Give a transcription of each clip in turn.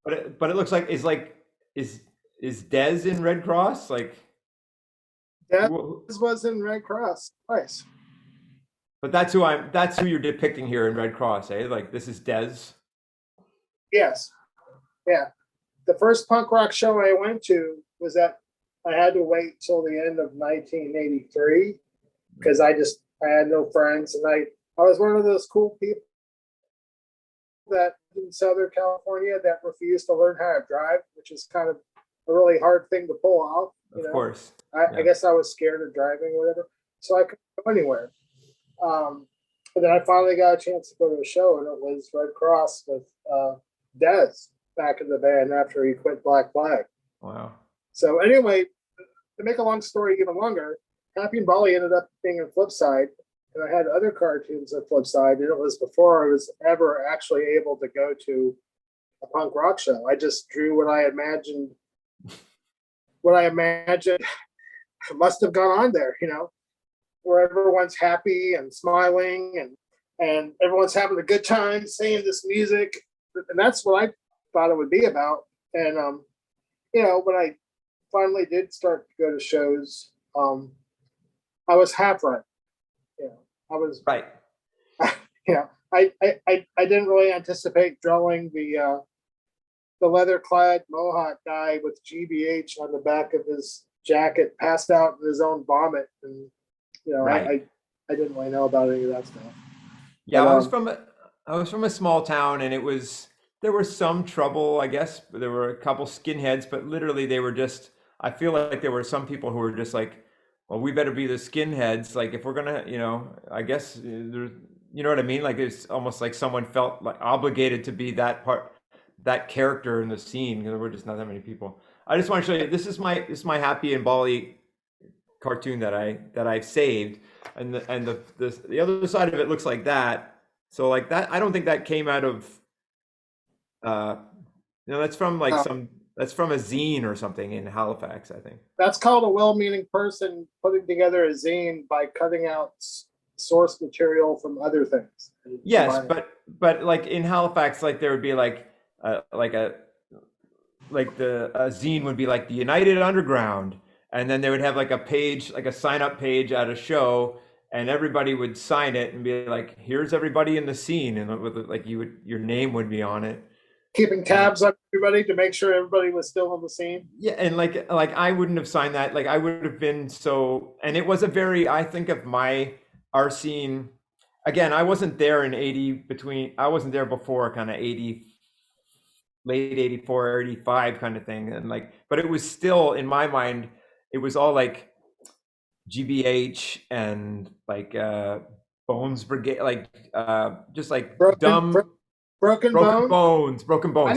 but it looks like is is Dez in Red Cross? Like, That who, was in Red Cross twice. but that's who you're depicting here in Red Cross, eh? Like this is Dez. Yes, yeah. The first punk rock show I went to was at. I had to wait till the end of 1983 because I had no friends, and I was one of those cool people that in Southern California that refused to learn how to drive, which is kind of a really hard thing to pull off. Of course. I Yeah. guess I was scared of driving or whatever, so I couldn't go anywhere. But then I finally got a chance to go to a show, and it was Red Cross with Dez back in the band after he quit Black Flag. Wow. So anyway, to make a long story even longer, Happy and Bally ended up being in Flipside, and I had other cartoons at Flipside, and it was before I was ever actually able to go to a punk rock show. I just drew what I imagined must have gone on there, where everyone's happy and smiling and everyone's having a good time saying this music. And that's what I thought it would be about. And when I finally did start to go to shows, I was half right. I was right. I didn't really anticipate drawing the leather-clad Mohawk guy with GBH on the back of his jacket, passed out in his own vomit, and right. I didn't really know about any of that stuff. Yeah, but, I was from a small town, and there was some trouble, I guess. There were a couple skinheads, but literally they were just. I feel like there were some people who were just like, well, we better be the skinheads. Like if we're gonna, I guess there's, you know what I mean? Like it's almost like someone felt like obligated to be that character in the scene because there were just not that many people. I just want to show you. This is my Happy and Bally cartoon that I've saved, and the other side of it looks like that. So like that, I don't think that came out of, that's from like that's from a zine or something in Halifax, I think. That's called a well-meaning person putting together a zine by cutting out source material from other things. Yes, but like in Halifax, like there would be like a zine would be like the United Underground, and then they would have like a page, like a sign up page at a show, and everybody would sign it and be like, "Here's everybody in the scene," and with like your name would be on it. Keeping tabs on everybody to make sure everybody was still on the scene. Yeah, and like I wouldn't have signed that. Like I would have been so, and it was a very, I think of our scene. Again, I wasn't there in 80 between. I wasn't there before kind of 80, late 84, 85 kind of thing, and like, but it was still in my mind. It was all like GBH and like Bones Brigade, like just like broken bones.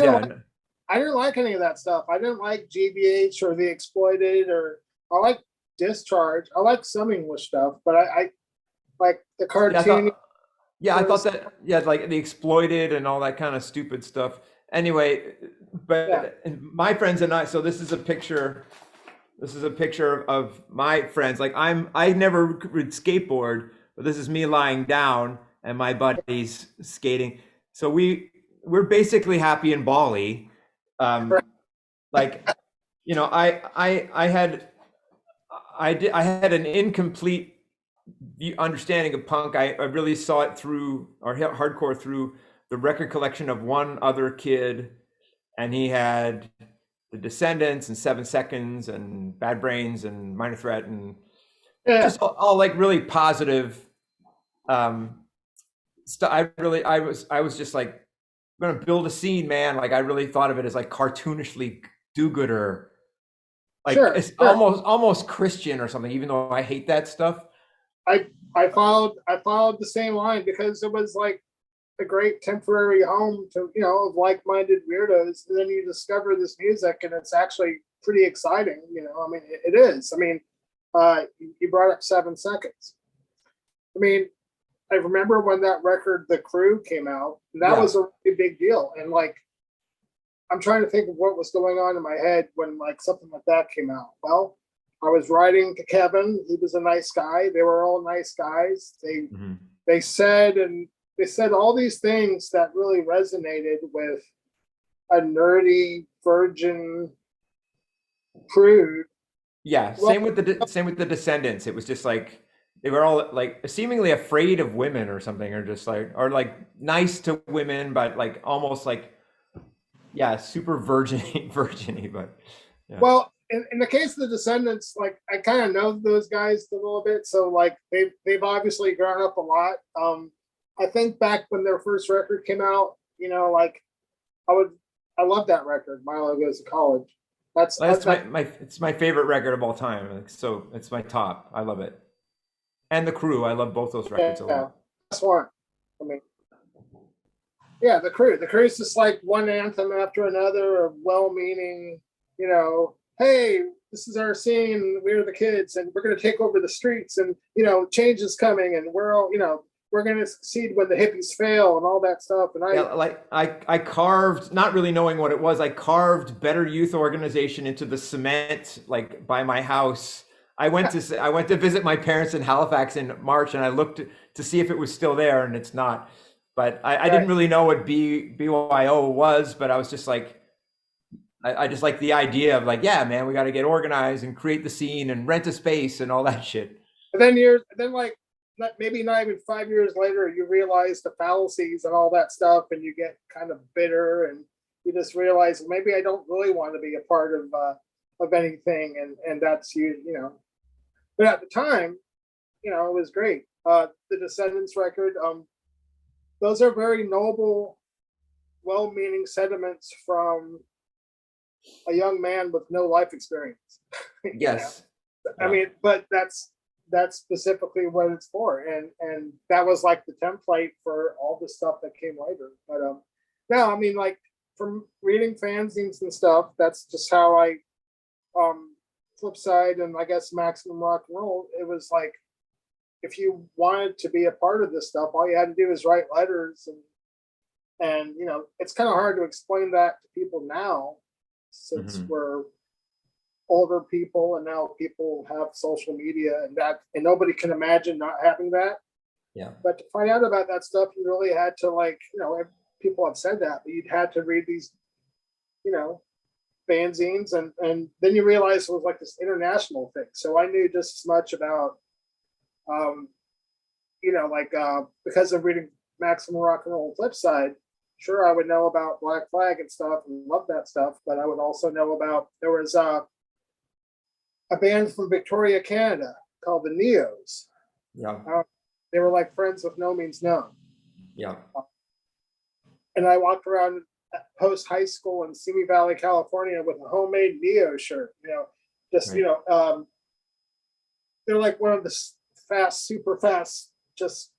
Yeah. I didn't like any of that stuff. I didn't like GBH or The Exploited, or I like Discharge. I like some English stuff, but I like the cartoon. I thought that, like The Exploited and all that kind of stupid stuff. Anyway, but my friends and I, so this is a picture of my friends. Like I never would skateboard, but this is me lying down and my buddies skating. So we're basically Happy and Bally. Like, I had an incomplete understanding of punk. I really saw it through, or hardcore through, the record collection of one other kid, and he had the Descendants and 7 Seconds and Bad Brains and Minor Threat and just all like really positive stuff. I was just like, I'm gonna build a scene, man. Like I really thought of it as like cartoonishly do-gooder, like it's almost Christian or something, even though I hate that stuff. I followed the same line because it was like a great temporary home to of like-minded weirdos, and then you discover this music and it's actually pretty exciting. I mean, it is. I mean, you brought up 7 Seconds. I mean, I remember when that record, The Crew, came out. That was a really big deal, and like, I'm trying to think of what was going on in my head when like something like that came out. Well, I was writing to Kevin. He was a nice guy. They were all nice guys. They said all these things that really resonated with a nerdy virgin prude. Yeah, Well, same with the Descendants. It was just like they were all like seemingly afraid of women or something, or just like or like nice to women, but like almost like yeah, super virginy, but yeah. well, in the case of the Descendants, like I kind of know those guys a little bit, so like they've obviously grown up a lot. I think back when their first record came out, like I would I love that record. Milo Goes to College. That's That my it's my favorite record of all time. Like, so it's my top. I love it. And The Crew, I love both those records a yeah, lot. that's one. I mean, yeah, the crew. The crew is just like one anthem after another of well-meaning, hey, this is our scene. We're the kids, and we're going to take over the streets, and change is coming, and we're all, we're going to succeed when the hippies fail, and all that stuff. And Yeah, like I carved, not really knowing what it was, I carved Better Youth Organization into the cement like by my house. I went to visit my parents in Halifax in March, and I looked to see if it was still there, and it's not. But I didn't right. really know what BYO was, but I was just like I just like the idea of like, yeah, man, we got to get organized and create the scene and rent a space and all that shit. And then like maybe not even 5 years later, you realize the fallacies and all that stuff, and you get kind of bitter, and you just realize maybe I don't really want to be a part of anything, and that's you. But at the time, it was great. The Descendants record, those are very noble, well-meaning sentiments from a young man with no life experience. Yes. I Yeah. mean, but that's specifically what it's for, and that was like the template for all the stuff that came later. But no, I mean, like from reading fanzines and stuff, that's just how I flip side, and I guess Maximum Rock and Roll. It was like if you wanted to be a part of this stuff, all you had to do is write letters, and it's kind of hard to explain that to people now, since Mhm. we're older people, and now people have social media, and nobody can imagine not having that. Yeah. But to find out about that stuff, you really had to, like, people have said that, but you'd had to read these, you know fanzines, and then you realize it was like this international thing. So I knew just as much about, um like, because of reading Maximum Rock and Roll Flipside. Sure, I would know about Black Flag and stuff and love that stuff, but I would also know about, there was a band from Victoria, Canada called the Neos. Yeah. They were like Friends with No Means Known. Yeah. And I walked around post high school in Simi Valley, California with a homemade Neo shirt, just, Right. They're like one of the super fast, just,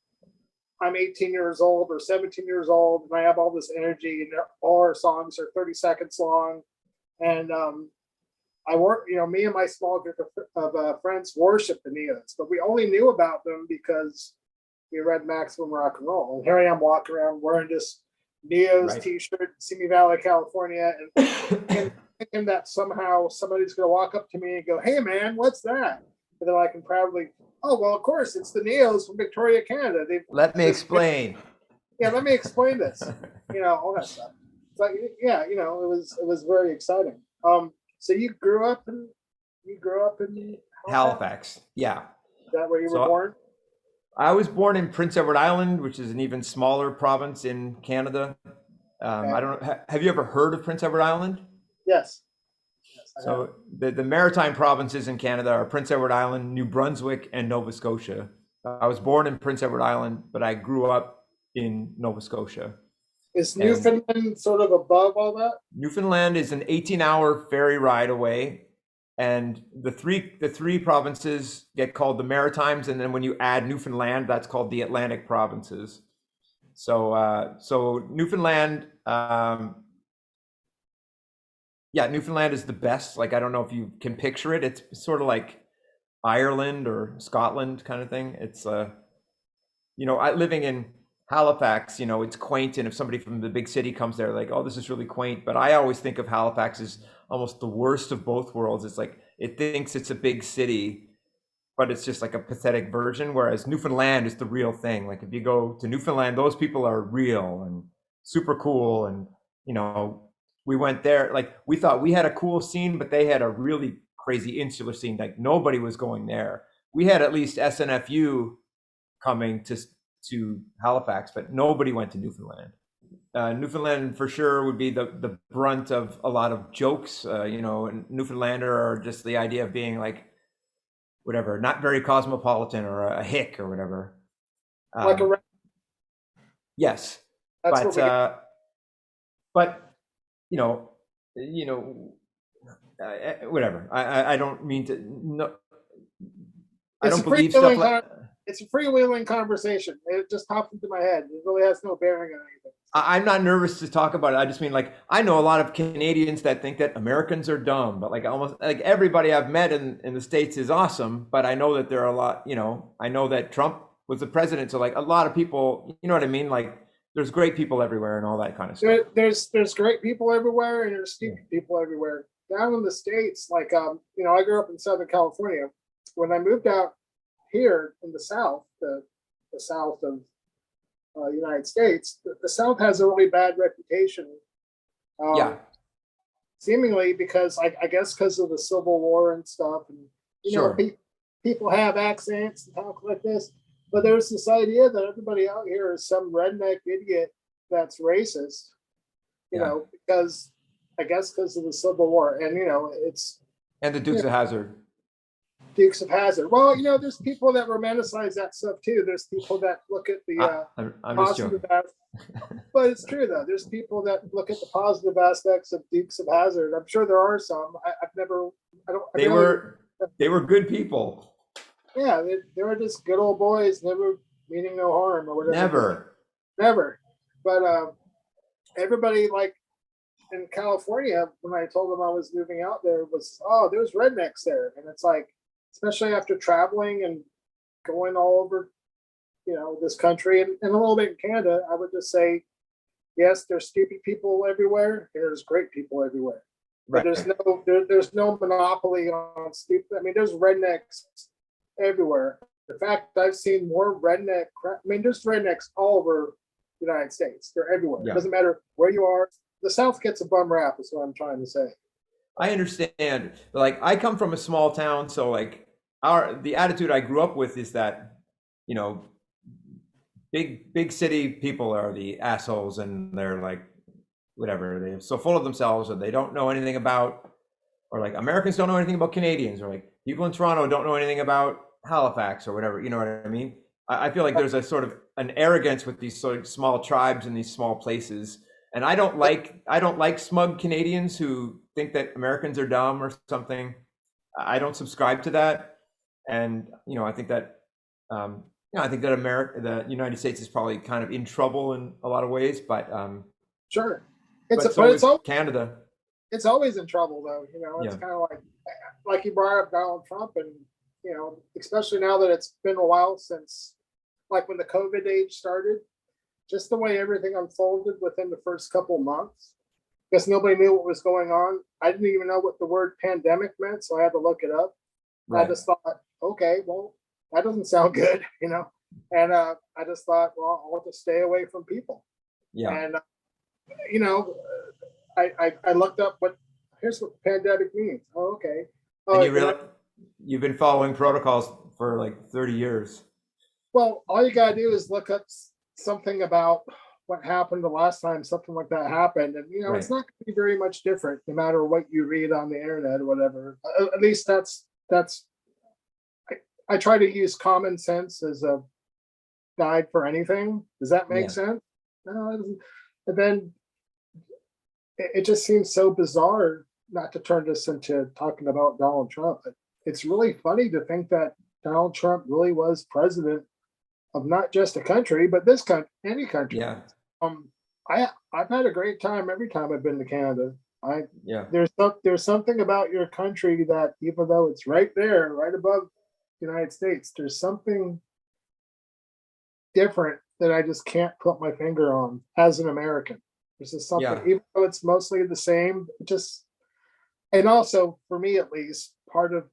I'm 18 years old or 17 years old, and I have all this energy, and all our songs are 30 seconds long. And I work, me and my small group of friends worship the Neos, but we only knew about them because we read Maximum Rock and Roll. And here I am walking around wearing this Neos Right. t-shirt, Simi Valley, California, and thinking that somehow somebody's going to walk up to me and go, "Hey, man, what's that?" And then I can proudly, "Oh, well, of course, it's the Neos from Victoria, Canada. They've Let me explain. Yeah, let me explain this." All that stuff. But yeah, it was very exciting. So you grew up in Halifax? Halifax. Yeah. Is that where you were So born? I was born in Prince Edward Island, which is an even smaller province in Canada. I Okay. don't know. Have you ever heard of Prince Edward Island? Yes. Yes, I have. So the maritime provinces in Canada are Prince Edward Island, New Brunswick, and Nova Scotia. I was born in Prince Edward Island, but I grew up in Nova Scotia. Is And Newfoundland sort of above all that? Newfoundland is an 18-hour ferry ride away. And the three provinces get called the Maritimes, and then when you add Newfoundland, that's called the Atlantic provinces. So Newfoundland, yeah, Newfoundland is the best. Like I don't know if you can picture it. It's sort of like Ireland or Scotland kind of thing. It's living in Halifax, it's quaint, and if somebody from the big city comes there, like, oh, this is really quaint. But I always think of Halifax as almost the worst of both worlds. It's like it thinks it's a big city, but it's just like a pathetic version. Whereas Newfoundland is the real thing. Like if you go to Newfoundland, those people are real and super cool, and you know, we went there. Like we thought we had a cool scene, but they had a really crazy insular scene. Like nobody was going there. We had at least SNFU coming to Halifax, but nobody went to Newfoundland. Newfoundland for sure would be the brunt of a lot of jokes. And Newfoundlander are just the idea of being like whatever, not very cosmopolitan or a hick or whatever. Like a Yes, that's but what we but you know, whatever. I don't mean to. No, I it's don't a believe stuff freewheeling like. it's a freewheeling conversation. It just popped into my head. It really has no bearing on anything. I'm not nervous to talk about it. I just mean like I know a lot of Canadians that think that Americans are dumb, but like almost like everybody I've met in the States is awesome. But I know that there are a lot, I know that Trump was the president. So like a lot of people, you know what I mean? Like there's great people everywhere and all that kind of stuff. There's great people everywhere and there's stupid people everywhere. Down in the States, like I grew up in Southern California. When I moved out here in the South, the South of United States, the South has a really bad reputation. Yeah, Seemingly because I guess because of the Civil War and stuff, and sure. people have accents and talk like this, but there's this idea that everybody out here is some redneck idiot that's racist, Yeah. because I guess because of the Civil War, and it's And the Dukes of Hazzard. Dukes of Hazzard. Well, there's people that romanticize that stuff too. There's people that look at the I'm just joking. positive but it's true though. There's people that look at the positive aspects of Dukes of Hazzard. I'm sure there are some. I've never. I don't. I really, They were good people. Yeah, they were just good old boys, never meaning no harm or whatever. Never. But everybody like in California, when I told them I was moving out there, was there's rednecks there, and it's like, especially after traveling and going all over, this country and a little bit in Canada, I would just say, yes, there's stupid people everywhere, and there's great people everywhere. But Right. there's no monopoly on stupid. I mean, there's rednecks everywhere. In fact, I've seen more redneck. There's rednecks all over the United States. They're everywhere. Yeah. It doesn't matter where you are. The South gets a bum rap, is what I'm trying to say. I understand. Like I come from a small town, so like the attitude I grew up with is that, big city people are the assholes and they're like whatever, they're so full of themselves or they don't know anything about, or like Americans don't know anything about Canadians, or like people in Toronto don't know anything about Halifax or whatever, you know what I mean? I feel like there's a sort of an arrogance with these sort of small tribes in these small places. And I don't like smug Canadians who think that Americans are dumb or something. I don't subscribe to that. And I think that the United States is probably kind of in trouble in a lot of ways, but Sure, but so is Canada. It's always in trouble though. It's Yeah. kind of like you brought up Donald Trump, and especially now that it's been a while since, like when the COVID age started, just the way everything unfolded within the first couple of months. Because nobody knew what was going on. I didn't even know what the word pandemic meant, so I had to look it up. Right. I just thought, okay, well, that doesn't sound good, And I just thought, well, I'll just stay away from people. Yeah. And I looked up here's what pandemic means. Oh, okay. And you've been following protocols for like 30 years. Well, all you gotta do is look up something about what happened the last time something like that happened, and Right. It's not going to be very much different, no matter what you read on the internet or whatever. At least that's. I try to use common sense as a guide for anything. Does that make sense? No, it doesn't. And then it just seems so bizarre, not to turn this into talking about Donald Trump, but it's really funny to think that Donald Trump really was president of not just a country, but this country, any country. Yeah. I've had a great time every time I've been to Canada. Yeah. There's something about your country that, even though it's right there, right above the United States, there's something different that I just can't put my finger on as an American. There's just something, even though it's mostly the same, and also for me at least, part of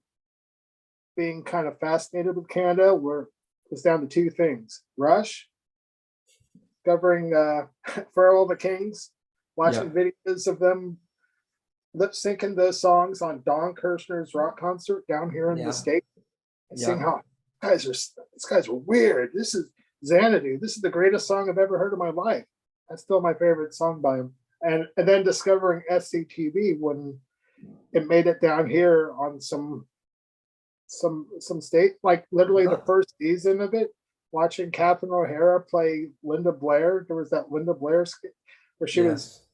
being kind of fascinated with Canada was down to two things: Rush, covering For All the Kings, watching videos of them lip syncing those songs on Don Kirshner's rock concert down here in the Yeah. state, and seeing Yeah. how these guys are weird. This is Xanadu. This is the greatest song I've ever heard in my life. That's still my favorite song by him. And then discovering SCTV when it made it down here on some state, like literally the first season of it, watching Catherine O'Hara play Linda Blair. There was that Linda Blair skit where she was,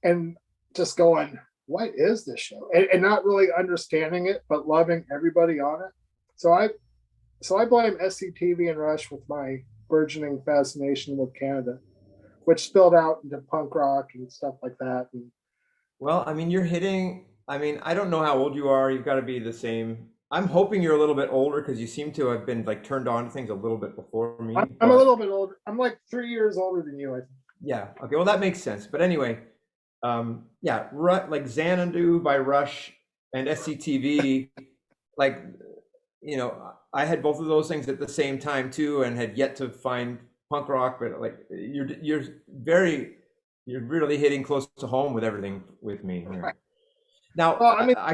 and just going, what is this show? And not really understanding it, but loving everybody on it. So I blame SCTV and Rush with my burgeoning fascination with Canada, which spilled out into punk rock and stuff like that. And Well, I mean, you're hitting, I mean, I don't know how old you are. You've got to be the same. I'm hoping you're a little bit older because you seem to have been like turned on to things a little bit before me. I'm a little bit older. I'm like 3 years older than you, I think. Yeah. Okay. Well, that makes sense. But anyway, yeah, like Xanadu by Rush and SCTV, like, you know, I had both of those things at the same time too, and had yet to find punk rock. But like, you're really hitting close to home with everything with me here. Right. Now, Well, I mean, I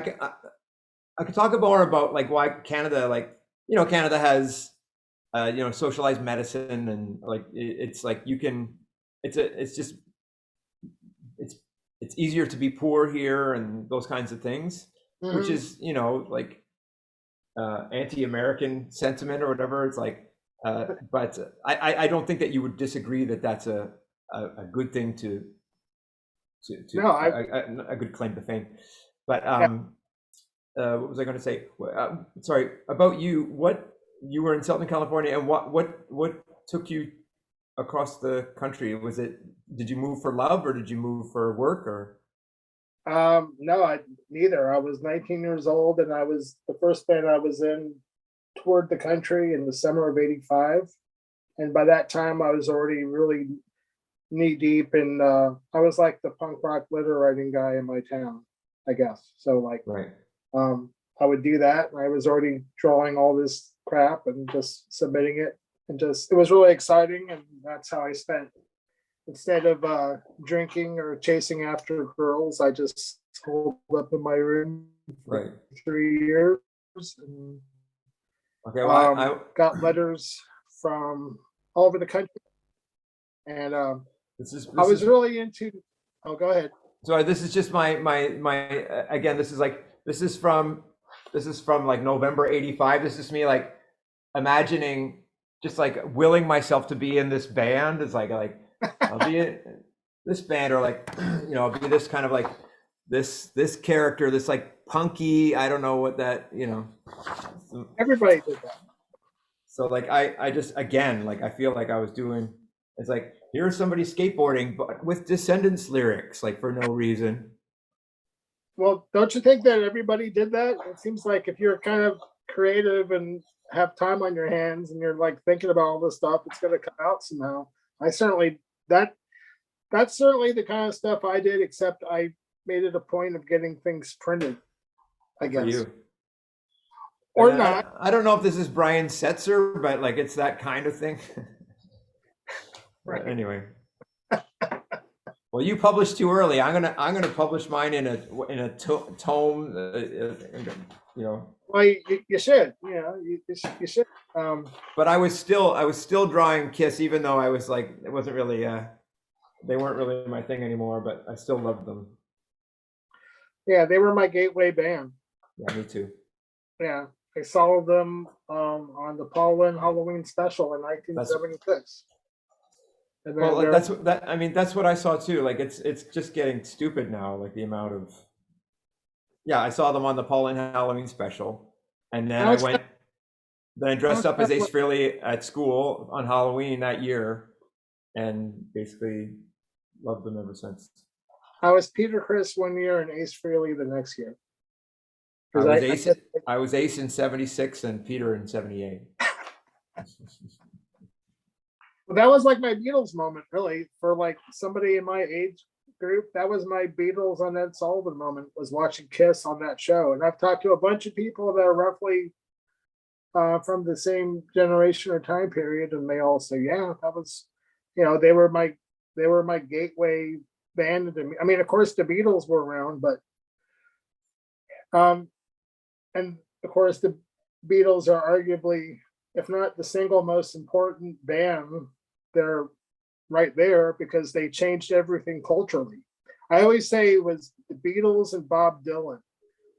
could talk more about like why Canada, like, you know, Canada has, you know, socialized medicine, and like it's like you can, it's just it's easier to be poor here and those kinds of things, which is, you know, like anti-American sentiment or whatever. It's like, but I don't think that you would disagree that that's a good thing to no, a good claim to fame. But what was I going to say? Sorry, about you. What, you were in Southern California, and what took you across the country? Was it, did you move for love, or did you move for work, or? no, neither. I was 19 years old, and I was the first band I was in toured the country in the summer of '85, and by that time I was already really knee deep in. I was like the punk rock letter writing guy in my town, I guess. So like, Right. I would do that, and I was already drawing all this crap and just submitting it, and just, it was really exciting, and that's how I spent. Instead of drinking or chasing after girls, I just holed up in my room for Right. 3 years, and Okay. Well, I got letters from all over the country, and I was really into. Oh, go ahead. Sorry, this is just my again, this is from like November '85. This is me like imagining, just like willing myself to be in this band. It's like I'll be in this band, or like, you know, I'll be this kind of like this character, this like punky, I don't know what that, you know. Everybody did that. So like I just, again, like I feel like I was doing, it's like, here's somebody skateboarding but with Descendants lyrics, like for no reason. Well, don't you think that everybody did that? It seems like if you're kind of creative and have time on your hands, and you're like thinking about all this stuff, it's going to come out somehow. I certainly, that's certainly the kind of stuff I did, except I made it a point of getting things printed, I guess. For you. Or not. I don't know if this is Brian Setzer, but like it's that kind of thing. Right. Anyway. Well, you published too early. I'm gonna publish mine in a tome. You know. Well, you should. You know, you should. But I was still drawing Kiss, even though I was like, it wasn't really they weren't really my thing anymore. But I still loved them. Yeah, they were my gateway band. Yeah, me too. Yeah, I saw them on the Paul Lynde Halloween special in 1976. Well, like that's what I saw too. Like it's just getting stupid now. Like the amount of, yeah, I saw them on the Paul Lynde Halloween special, and then I dressed up as Ace Frehley at school on Halloween that year, and basically loved them ever since. I was Peter Criss one year and Ace Frehley the next year. I was Ace in '76 and Peter in '78. Well, that was like my Beatles moment, really, for like somebody in my age group. That was my Beatles on Ed Sullivan moment, was watching Kiss on that show. And I've talked to a bunch of people that are roughly from the same generation or time period, and they all say, yeah, that was, you know, they were my gateway band to me. I mean, of course, the Beatles were around, but um, and of course, the Beatles are arguably, if not the single most important band, they're right there because they changed everything culturally. I always say it was the Beatles and Bob Dylan.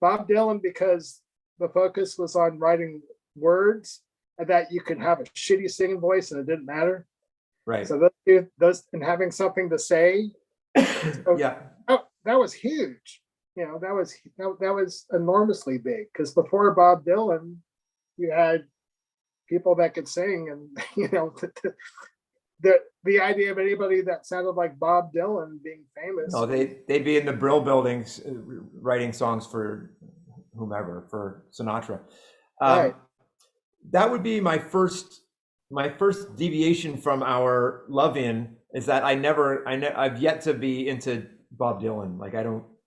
Bob Dylan because the focus was on writing words and that you could have a shitty singing voice and it didn't matter. Right. So those and having something to say. So Yeah. that was huge. You know, that was enormously big because before Bob Dylan, you had people that could sing, and you know, the idea of anybody that sounded like Bob Dylan being famous. No, they'd be in the Brill buildings writing songs for whomever, for Sinatra. Right. That would be my first deviation from our love-in is that I've yet to be into Bob Dylan. Like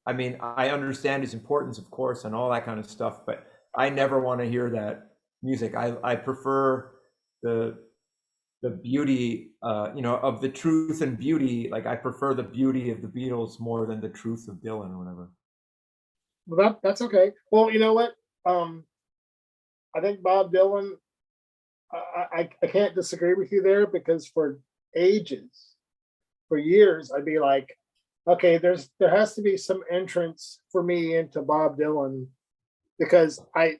I mean, I understand his importance, of course, and all that kind of stuff, but I never want to hear that music. I prefer the beauty, you know, of the truth and beauty. Like I prefer the beauty of the Beatles more than the truth of Dylan or whatever. Well, that's okay. Well, you know what? I think Bob Dylan. I can't disagree with you there because for ages, for years, I'd be like, okay, there has to be some entrance for me into Bob Dylan because I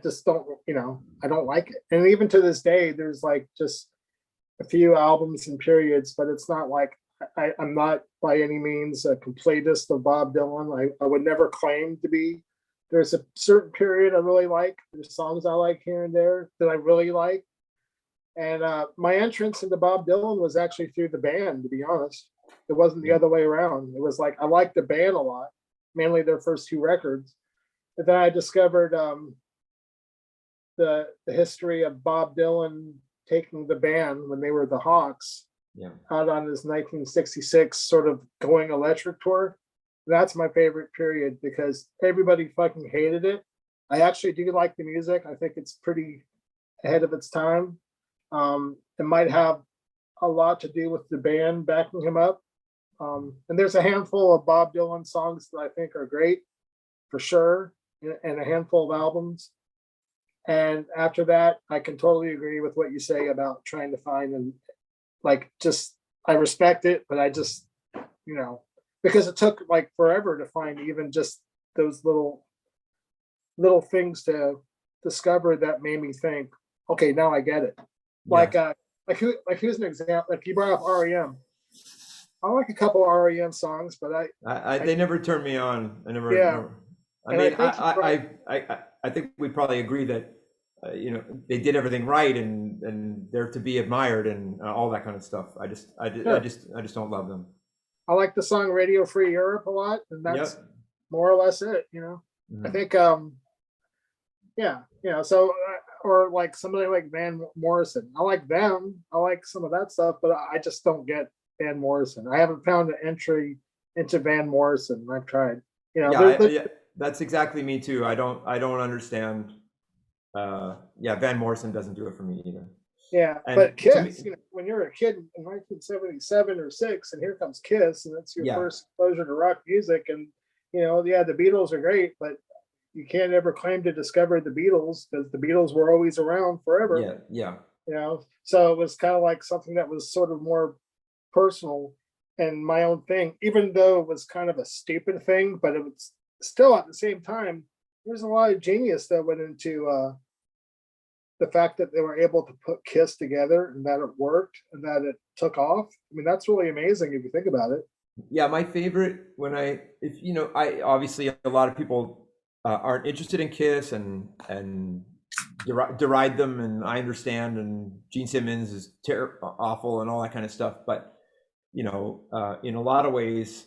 just don't, you know, I don't like it. And even to this day, there's like just a few albums and periods, but it's not like I'm not by any means a completist of Bob Dylan. I would never claim to be. There's a certain period I really like. There's songs I like here and there that I really like. And my entrance into Bob Dylan was actually through the band, to be honest. It wasn't the other way around. It was like I liked the band a lot, mainly their first two records. And then I discovered the history of Bob Dylan taking the band when they were the Hawks out on his 1966 sort of going electric tour. That's my favorite period because everybody fucking hated it. I actually do like the music. I think it's pretty ahead of its time. It might have a lot to do with the band backing him up. And there's a handful of Bob Dylan songs that I think are great for sure, and a handful of albums. And after that, I can totally agree with what you say about trying to find and like just I respect it, but I just, you know, because it took like forever to find even just those little things to discover that made me think, okay, now I get it. Like who's an example? Like you brought up REM. I like a couple REM songs, but they never turned me on. I never. Yeah. Never, I mean, I think we probably agree that you know they did everything right and they're to be admired and all that kind of stuff. I just don't love them. I like the song Radio Free Europe a lot, and that's more or less it, you know. I think yeah, you know, so or like somebody like Van Morrison. I like them. I like some of that stuff, but I just don't get Van Morrison. I haven't found an entry into Van Morrison. I've tried. You know, that's exactly me too. I don't understand. Van Morrison doesn't do it for me either. Yeah, and but Kiss, you know, when you're a kid in 1977 or 6, and here comes Kiss, and that's your first exposure to rock music, and you know, the Beatles are great, but you can't ever claim to discover the Beatles because the Beatles were always around forever. Yeah. You know, so it was kind of like something that was sort of more personal and my own thing, even though it was kind of a stupid thing, but it was still at the same time, there's a lot of genius that went into the fact that they were able to put Kiss together and that it worked and that it took off. I mean, that's really amazing if you think about it. Yeah, my favorite if you know, I obviously a lot of people aren't interested in Kiss and deride them, and I understand. And Gene Simmons is awful and all that kind of stuff. But you know, in a lot of ways,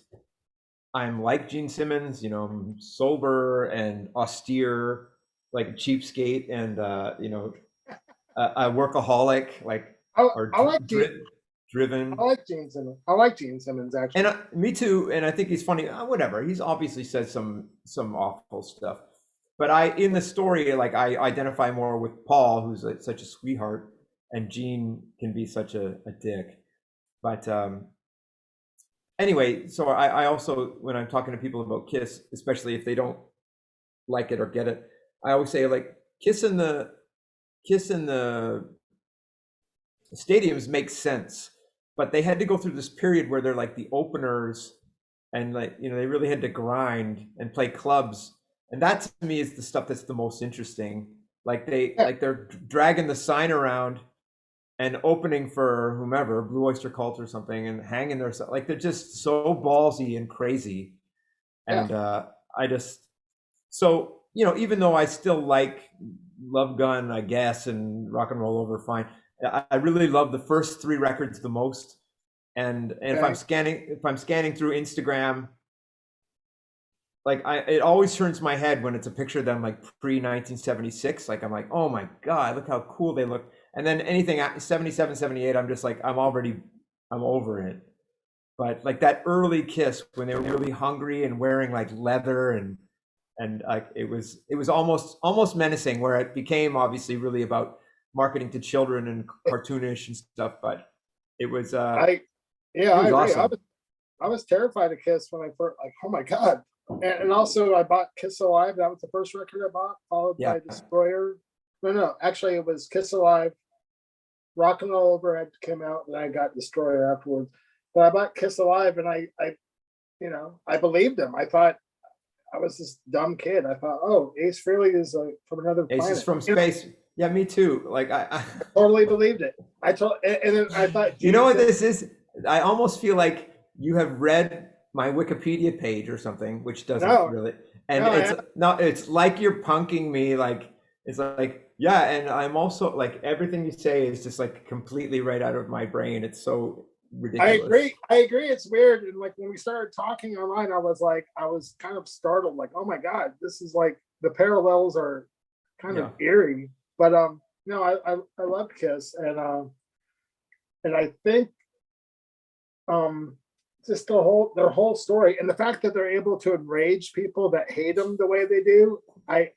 I'm like Gene Simmons. You know, I'm sober and austere, like a cheapskate, and you know, a workaholic, like I like driven. I like Gene Simmons. I like Gene Simmons actually. And me too. And I think he's funny. Whatever. He's obviously said some awful stuff. But in the story, like I identify more with Paul, who's like such a sweetheart, and Gene can be such a dick. But anyway, so I also, when I'm talking to people about Kiss, especially if they don't like it or get it, I always say like Kiss in the stadiums makes sense, but they had to go through this period where they're like the openers, and like, you know, they really had to grind and play clubs, and that to me is the stuff that's the most interesting. Like Yeah, they're dragging the sign around and opening for whomever, Blue Oyster Cult or something, and hanging there, like they're just so ballsy and crazy. yeah. And I just, so, you know, even though I still like Love Gun, I guess, and Rock and Roll Over, fine. I really love the first three records the most. And Okay. if I'm scanning through Instagram, like it always turns my head when it's a picture of them like pre 1976. Like I'm like, oh my God, look how cool they look. And then anything at 77, 78, I'm just like, I'm over it. But like that early Kiss when they were really hungry and wearing like leather, and like it was almost menacing, where it became obviously really about marketing to children and cartoonish and stuff. But it was I yeah, it I was agree. awesome. I was terrified of Kiss when I first, like, oh my God. And also I bought Kiss Alive. That was the first record I bought, followed Yeah, by Destroyer. No, actually it was Kiss Alive, Rock and Roll Over had come out, and I got Destroyer afterwards. But I bought Kiss Alive, and I believed him. I thought I was this dumb kid. I thought, oh, Ace Frehley is from another Aces planet. from Space. Yeah, me too. Like Totally believed it. And then I thought you know Judas what Says, this is? I almost feel like you have read my Wikipedia page or something, which doesn't no, really. no, And it's not. It's like you're punking me. Like it's like, yeah. And I'm also like, everything you say is just like completely right out of my brain. It's so I ridiculous. agree. I agree. It's weird. And like when we started talking online, I was kind of startled, like, oh my God, this is like the parallels are kind of Yeah. eerie. But no, I love Kiss, and I think um just their whole story, and the fact that they're able to enrage people that hate them the way they do, I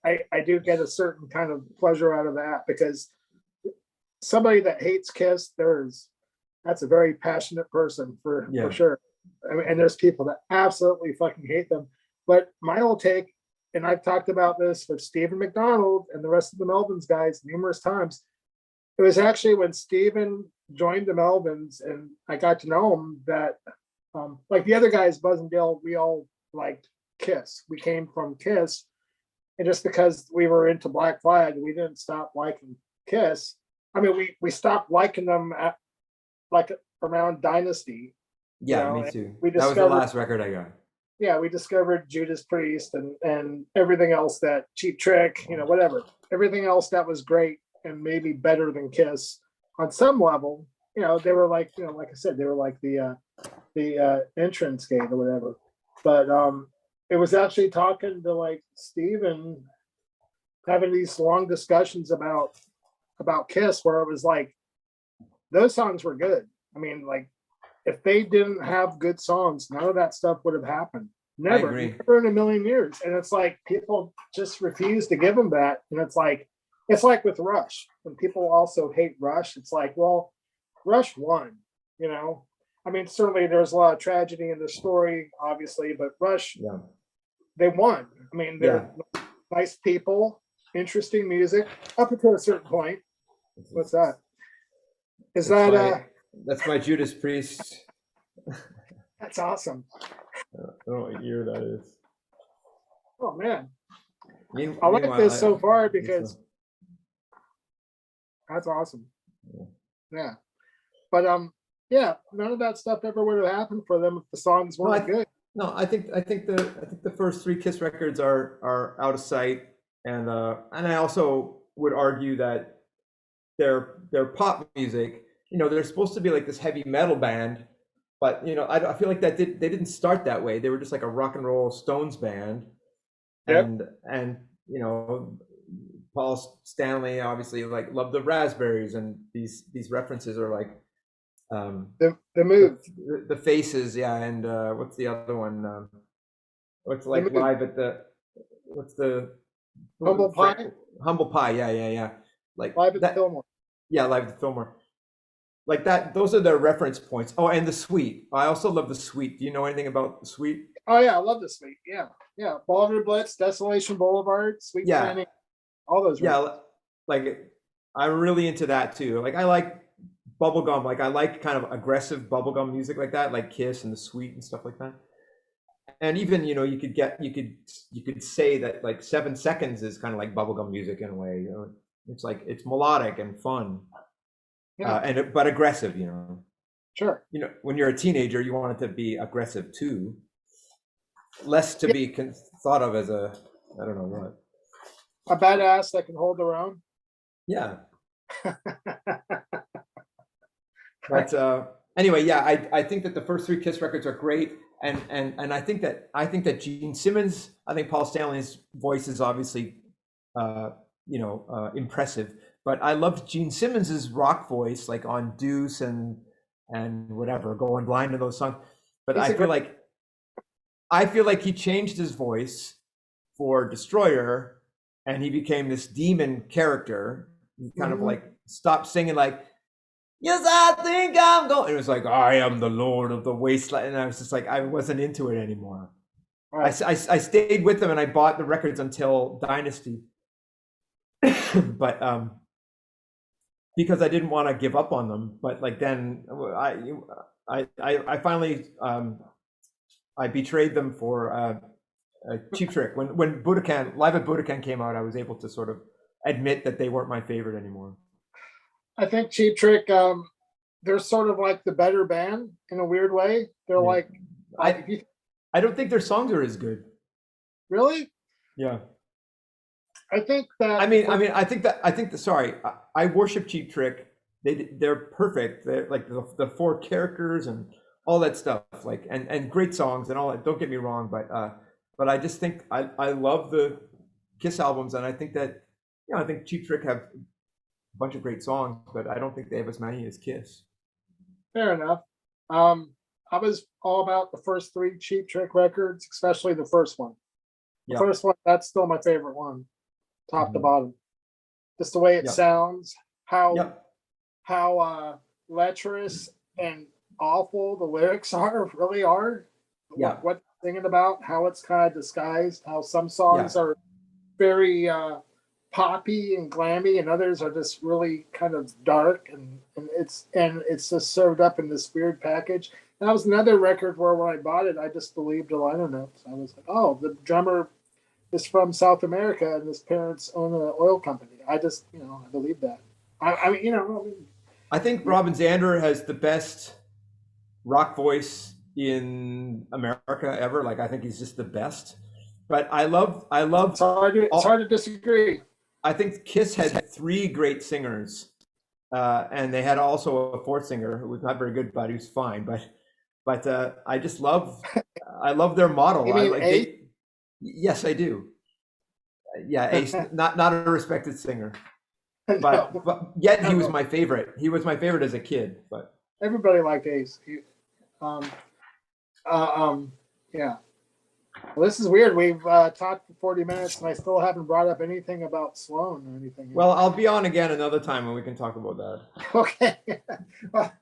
do get a certain kind of pleasure out of that, because somebody that hates Kiss, that's a very passionate person for Yeah. sure. I mean, and there's people that absolutely fucking hate them. But my old take, and I've talked about this with Stephen McDonald and the rest of the Melvins guys numerous times. It was actually when Stephen joined the Melvins and I got to know him that, like the other guys, Buzz and Dale, we all liked Kiss. We came from Kiss, and just because we were into Black Flag, we didn't stop liking Kiss. I mean, we stopped liking them at like around Dynasty, Yeah, me and too. we That was the discovered, last record I got. yeah, we discovered Judas Priest and everything else, that Cheap Trick, whatever, everything else that was great and maybe better than Kiss on some level. They were like, like I said, they were like the entrance gate or whatever. But it was actually talking to like Steven, having these long discussions about Kiss, where it was like those songs were good. I mean, like if they didn't have good songs, none of that stuff would have happened. I Never, agree. never in a million years. And it's like people just refuse to give them that. And it's like with Rush. When people also hate Rush, it's like, well, Rush won, you know. I mean, certainly there's a lot of tragedy in the story, obviously, but Rush, Yeah. they won. I mean, Yeah. they're nice people, interesting music up until a certain point. What's that? Is That's that my that's my Judas Priest. that's awesome. I don't know what year that is. Oh man. I like Meanwhile, this so far so, because that's awesome. yeah. Yeah. But yeah, none of that stuff ever would have happened for them if the songs No, weren't good. no, I think the first three Kiss records are out of sight, and I also would argue that their pop music, you know, they're supposed to be like this heavy metal band, but you know, I feel like they didn't start that way. They were just like a rock and roll Stones band, Yep. and you know, Paul Stanley obviously like loved the Raspberries, and these references are like um, The move. the Faces, yeah, and what's the other one? What's The like move. live at the what's the Humble Frank Pie, Humble Pie? Yeah, yeah, yeah. Like live at the that. Fillmore. Yeah, live at the Fillmore. like that. Those are their reference points. Oh, and the Sweet. I also love the Sweet. Do you know anything about the Sweet? Oh yeah, I love the Sweet. Yeah, yeah. Boulevard Blitz, Desolation Boulevard, Sweet Yeah, Fanning, all those yeah. records. Like I'm really into that too. Like I like bubblegum. Like I like kind of aggressive bubblegum music like that, like Kiss and the Sweet and stuff like that. And even you could say that like 7 seconds is kind of like bubblegum music in a way. It's like it's melodic and fun, Yeah, but aggressive. sure. When you're a teenager, you want it to be aggressive too, less to Yeah, be thought of as a I don't know what. a badass that can hold their own. Yeah, but anyway, yeah, I think that the first three Kiss records are great, and I think that Gene Simmons, I think Paul Stanley's voice is obviously impressive, but I loved Gene Simmons's rock voice, like on Deuce and whatever, Going Blind, to those songs. But He's I a feel great. like I feel like he changed his voice for Destroyer, and he became this demon character. He kind of Mhm. like stopped singing like, "Yes, I think I'm going." It was like, "I am the Lord of the Wasteland," and I was just like, I wasn't into it anymore. Right. I stayed with them and I bought the records until Dynasty, but because I didn't want to give up on them. But like then I finally I betrayed them for a Cheap Trick. When Budokan Live at Budokan came out, I was able to sort of admit that they weren't my favorite anymore. I think Cheap Trick. They're sort of like the better band in a weird way. They're Yeah. like, I if you I don't think their songs are as good. really, Yeah. I think that I the mean, I first, mean, I think the sorry, I worship Cheap Trick. They're perfect. They're like the four characters and all that stuff, like and great songs and all that. Don't get me wrong, but I just think I love the Kiss albums, and I think that I think Cheap Trick have a bunch of great songs, but I don't think they have as many as Kiss. fair enough. Um, I was all about the first three Cheap Trick records, especially the first one. The Yeah. first one, that's still my favorite one, top to Mhm. bottom. Just the way it Yeah. sounds, how Yep. lecherous and awful the lyrics are, really are. Yeah. What thinking about, how it's kind of disguised, how some Yeah. songs are very poppy and glammy, and others are just really kind of dark, and it's just served up in this weird package. And that was another record where when I bought it, I just believed the liner notes. I was like, oh, the drummer is from South America, and his parents own an oil company. I just, I believe that. I mean, I think Robin Zander has the best rock voice in America ever. Like I think he's just the best. But I love it's hard all. to disagree. I think Kiss had three great singers, and they had also a fourth singer who was not very good, but he was fine. But I love their model. You I mean like Ace? they. Yes, I do. Yeah, Ace, not a respected singer, No, but yet he was no. my favorite. He was my favorite as a kid. But Everybody liked Ace. Um, uh, um, yeah. Well, this is weird. We've talked for 40 minutes, and I still haven't brought up anything about Sloan or anything. well, I'll be on again another time and we can talk about that. Okay. Well,